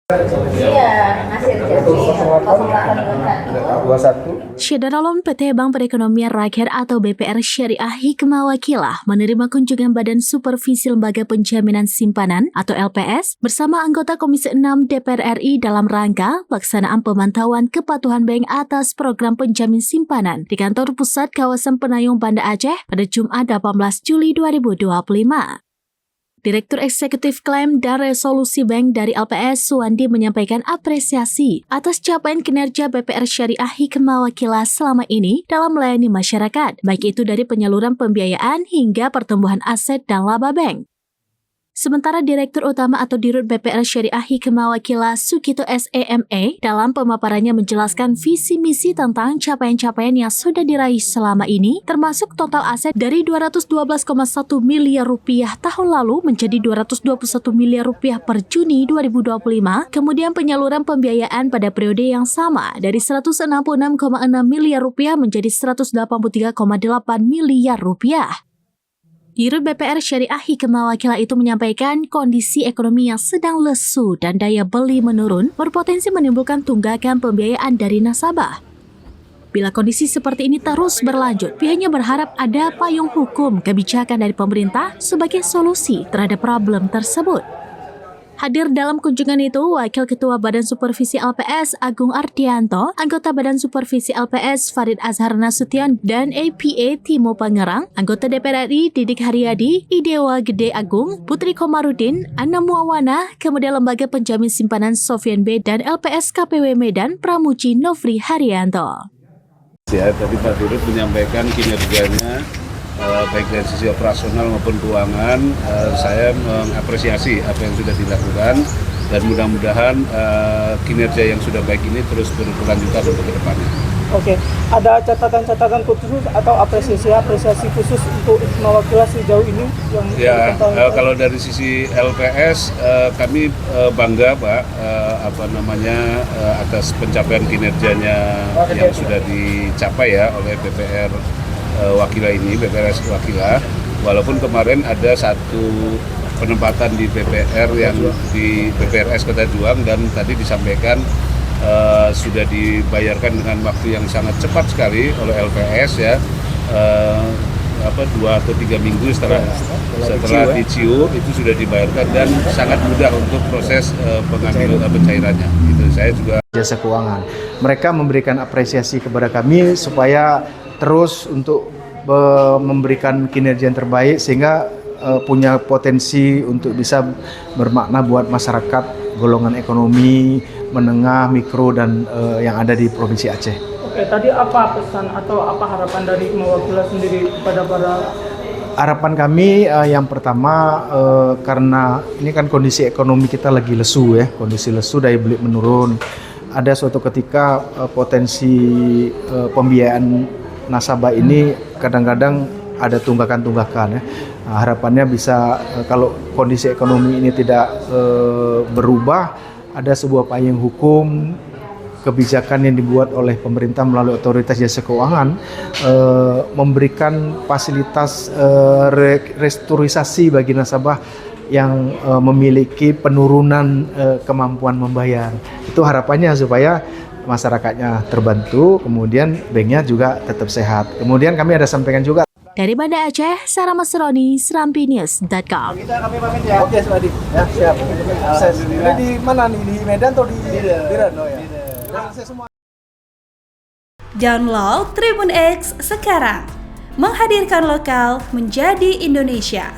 Iya, Nasir Jasmi 0821. Syederalon PT Bank Perekonomian Rakyat atau BPR Syariah Hikmah Wakilah menerima kunjungan Badan Supervisi Lembaga Penjaminan Simpanan atau LPS bersama anggota Komisi 6 DPR RI dalam rangka pelaksanaan pemantauan kepatuhan bank atas program penjamin simpanan di kantor pusat kawasan Penayung Banda Aceh pada Jumat 18 Juli 2025. Direktur Eksekutif Klaim dan Resolusi Bank dari LPS Suwandi menyampaikan apresiasi atas capaian kinerja BPR Syariah Hikmah Wakilah selama ini dalam melayani masyarakat, baik itu dari penyaluran pembiayaan hingga pertumbuhan aset dan laba bank. Sementara Direktur Utama atau Dirut BPR Syariah Hikmah Wakilah Sukito SEME dalam pemaparannya menjelaskan visi misi tentang capaian-capaian yang sudah diraih selama ini, termasuk total aset dari 212,1 miliar rupiah tahun lalu menjadi 221 miliar rupiah per Juni 2025, kemudian penyaluran pembiayaan pada periode yang sama dari 166,6 miliar rupiah menjadi 183,8 miliar rupiah. Dirut BPR Syariah Hikmah Wakilah itu menyampaikan kondisi ekonomi yang sedang lesu dan daya beli menurun berpotensi menimbulkan tunggakan pembiayaan dari nasabah. Bila kondisi seperti ini terus berlanjut, pihaknya berharap ada payung hukum kebijakan dari pemerintah sebagai solusi terhadap problem tersebut. Hadir dalam kunjungan itu, Wakil Ketua Badan Supervisi LPS Agung Ardianto, anggota Badan Supervisi LPS Farid Azhar Nasution, dan APA Timo Pangerang, anggota DPR RI Didik Haryadi, Idewa Gede Agung, Putri Komarudin, Anna Muawana, kemudian Lembaga Penjamin Simpanan Sofian B, dan LPS KPW Medan Pramuji Novri Haryanto. Ya, tadi Pak Dirut menyampaikan kinerjanya baik dari sisi operasional maupun keuangan. Saya mengapresiasi apa yang sudah dilakukan dan mudah-mudahan kinerja yang sudah baik ini terus berkelanjutan untuk ke depannya. Oke, ada catatan-catatan khusus atau apresiasi khusus untuk Hikmah Wakilah sejauh ini yang kalau dari sisi LPS kami bangga Pak atas pencapaian kinerjanya yang sudah dicapai ya oleh BPR Wakilah ini, BPRS Wakilah, walaupun kemarin ada satu penempatan di BPR yang di BPRS Kota Juang dan tadi disampaikan sudah dibayarkan dengan waktu yang sangat cepat sekali oleh LPS ya, 2 atau 3 minggu setelah diciu itu sudah dibayarkan dan sangat mudah untuk proses pengambilan pencairannya. Itu saya juga jasa keuangan. Mereka memberikan apresiasi kepada kami supaya terus untuk memberikan kinerja yang terbaik sehingga punya potensi untuk bisa bermakna buat masyarakat golongan ekonomi menengah, mikro dan yang ada di Provinsi Aceh. Oke, tadi apa pesan atau apa harapan dari Hikmah Wakilah sendiri kepada para? Harapan kami yang pertama karena ini kan kondisi ekonomi kita lagi lesu ya, kondisi lesu, daya beli menurun. Ada suatu ketika potensi pembiayaan nasabah ini kadang-kadang ada tunggakan-tunggakan ya. Harapannya bisa kalau kondisi ekonomi ini tidak berubah, ada sebuah payung hukum kebijakan yang dibuat oleh pemerintah melalui otoritas jasa keuangan memberikan fasilitas restrukturisasi bagi nasabah yang memiliki penurunan kemampuan membayar. Itu harapannya supaya masyarakatnya terbantu, kemudian banknya juga tetap sehat. Kemudian kami ada sampaikan juga. Dari Banda Aceh, Sarah Masroni, SerampiNews.com. Kami pamit ya. Oke, Swadi. Ya, siap. Ini di mana nih? Di Medan atau di Biren? Oh ya. Download Tribun X sekarang. Menghadirkan lokal menjadi Indonesia.